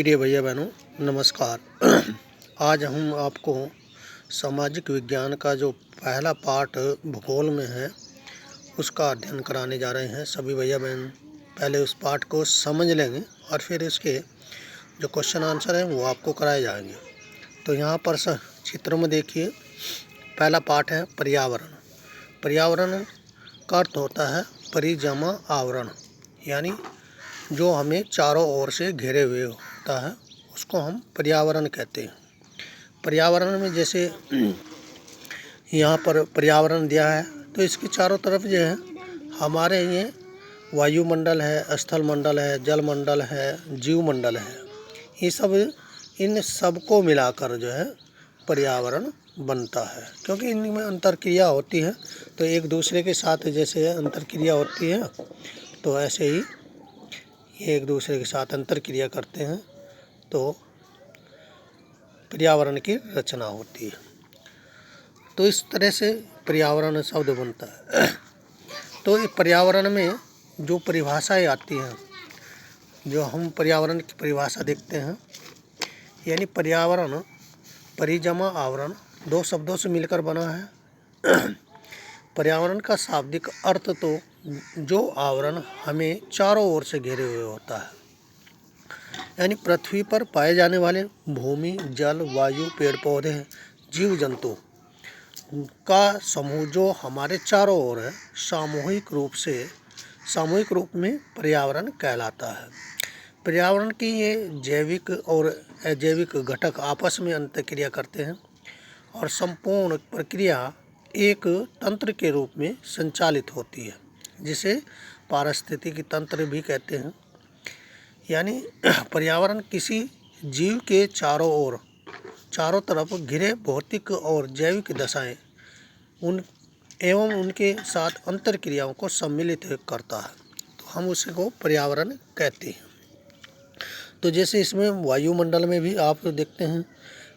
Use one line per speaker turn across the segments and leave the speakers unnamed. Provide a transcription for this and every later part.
प्रिय भैया बहनों नमस्कार। आज हम आपको सामाजिक विज्ञान का जो पहला पाठ भूगोल में है उसका अध्ययन कराने जा रहे हैं। सभी भैया बहन पहले उस पाठ को समझ लेंगे और फिर इसके जो क्वेश्चन आंसर हैं वो आपको कराए जाएंगे। तो यहाँ पर चित्र में देखिए, पहला पाठ है पर्यावरण। पर्यावरण का अर्थ होता है परिजमा आवरण, यानी जो हमें चारों ओर से घेरे हुए होता है उसको हम पर्यावरण कहते हैं। पर्यावरण में जैसे यहाँ पर पर्यावरण दिया है तो इसके चारों तरफ जो है हमारे ये वायुमंडल है, स्थल मंडल है, जल मंडल है, जीव मंडल है। ये सब, इन सब को मिलाकर जो है पर्यावरण बनता है, क्योंकि इनमें अंतरक्रिया होती है। तो एक दूसरे के साथ जैसे अंतरक्रिया होती है तो ऐसे ही ये एक दूसरे के साथ अंतरक्रिया करते हैं तो पर्यावरण की रचना होती है। तो इस तरह से पर्यावरण शब्द बनता है। तो ये पर्यावरण में जो परिभाषाएं आती हैं, जो हम पर्यावरण की परिभाषा देखते हैं, यानी पर्यावरण परिजमा आवरण दो शब्दों से मिलकर बना है। पर्यावरण का शाब्दिक अर्थ तो जो आवरण हमें चारों ओर से घेरे हुए होता है, यानी पृथ्वी पर पाए जाने वाले भूमि, जल, वायु, पेड़ पौधे, जीव जंतु का समूह जो हमारे चारों ओर है, सामूहिक रूप में पर्यावरण कहलाता है। पर्यावरण की ये जैविक और अजैविक घटक आपस में अंतःक्रिया करते हैं और संपूर्ण प्रक्रिया एक तंत्र के रूप में संचालित होती है, जिसे पारिस्थितिकी तंत्र भी कहते हैं। यानी पर्यावरण किसी जीव के चारों तरफ घिरे भौतिक और जैविक दशाएं एवं उनके साथ अंतरक्रियाओं को सम्मिलित करता है, तो हम उसे को पर्यावरण कहते हैं। तो जैसे इसमें वायुमंडल में भी आप देखते हैं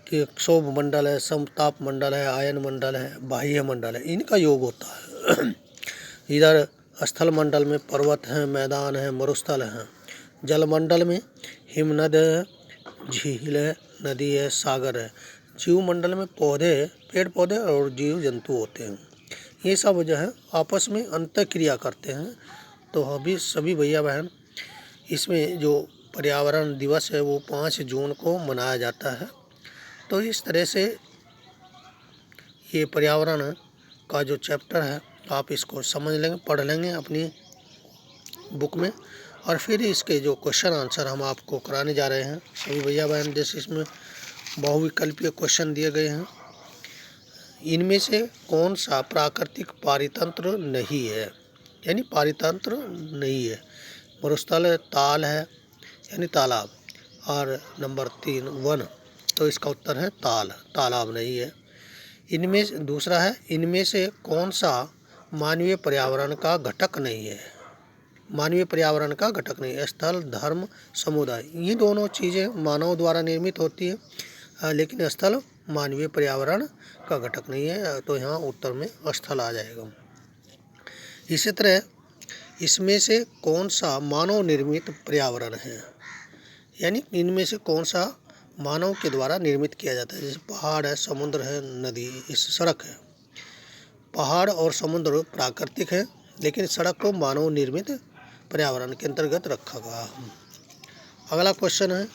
कि क्षोभ मंडल है, समताप मंडल है, आयन मंडल है, बाह्य मंडल है, इनका योग होता है। इधर स्थल मंडल में पर्वत हैं, मैदान हैं, मरुस्थल हैं। जल मंडल में हिमनद है, झील है, नदी है, सागर है। जीव मंडल में पौधे, पेड़ पौधे और जीव जंतु होते हैं। ये सब जो है आपस में अंतःक्रिया करते हैं। तो अभी सभी भैया बहन इसमें जो पर्यावरण दिवस है वो 5 जून को मनाया जाता है। तो इस तरह से ये पर्यावरण का जो चैप्टर है आप इसको समझ लेंगे, पढ़ लेंगे अपनी बुक में, और फिर इसके जो क्वेश्चन आंसर हम आपको कराने जा रहे हैं सभी भैया बहन। जैसे इसमें बहुविकल्पीय क्वेश्चन दिए गए हैं, इनमें से कौन सा प्राकृतिक पारितंत्र नहीं है, यानी पारितंत्र नहीं है। मरुस्थल ताल है यानी तालाब, और नंबर 3 वन, तो इसका उत्तर है तालाब नहीं है। इनमें दूसरा है, इनमें से कौन सा मानवीय पर्यावरण का घटक नहीं है। मानवीय पर्यावरण का घटक नहीं है। स्थल, धर्म, समुदाय, ये दोनों चीज़ें मानव द्वारा निर्मित होती है, लेकिन स्थल मानवीय पर्यावरण का घटक नहीं है, तो यहाँ उत्तर में स्थल आ जाएगा। इसी तरह इसमें से कौन सा मानव निर्मित पर्यावरण है, यानी इनमें से कौन सा मानव के द्वारा निर्मित किया जाता है। जैसे पहाड़ है, समुद्र है, नदी, इस सड़क है। पहाड़ और समुद्र प्राकृतिक है, लेकिन सड़क को मानव निर्मित पर्यावरण के अंतर्गत रखा गया। अगला क्वेश्चन है,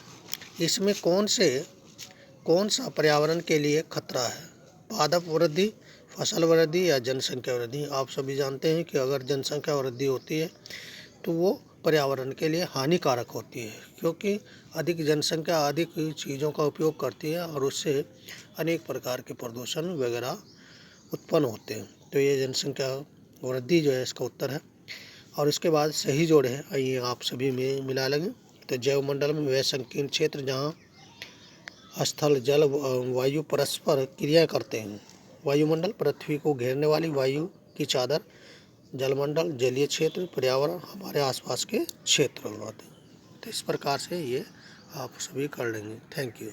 इसमें कौन सा पर्यावरण के लिए खतरा है। पादप वृद्धि, फसल वृद्धि या जनसंख्या वृद्धि। आप सभी जानते हैं कि अगर जनसंख्या वृद्धि होती है तो वो पर्यावरण के लिए हानिकारक होती है, क्योंकि अधिक जनसंख्या अधिक चीज़ों का उपयोग करती है और उससे अनेक प्रकार के प्रदूषण वगैरह उत्पन्न होते हैं। तो ये जनसंख्या वृद्धि जो है इसका उत्तर है। और इसके बाद सही जोड़ है, आइए आप सभी में मिला लेंगे। तो जैवमंडल में वह संकीर्ण क्षेत्र जहाँ स्थल, जल, वायु परस्पर क्रिया करते हैं। वायुमंडल पृथ्वी को घेरने वाली वायु की चादर, जलमंडल जलीय क्षेत्र, पर्यावरण हमारे आसपास के क्षेत्र होते हैं। तो इस प्रकार से ये आप सभी कर लेंगे। Thank you.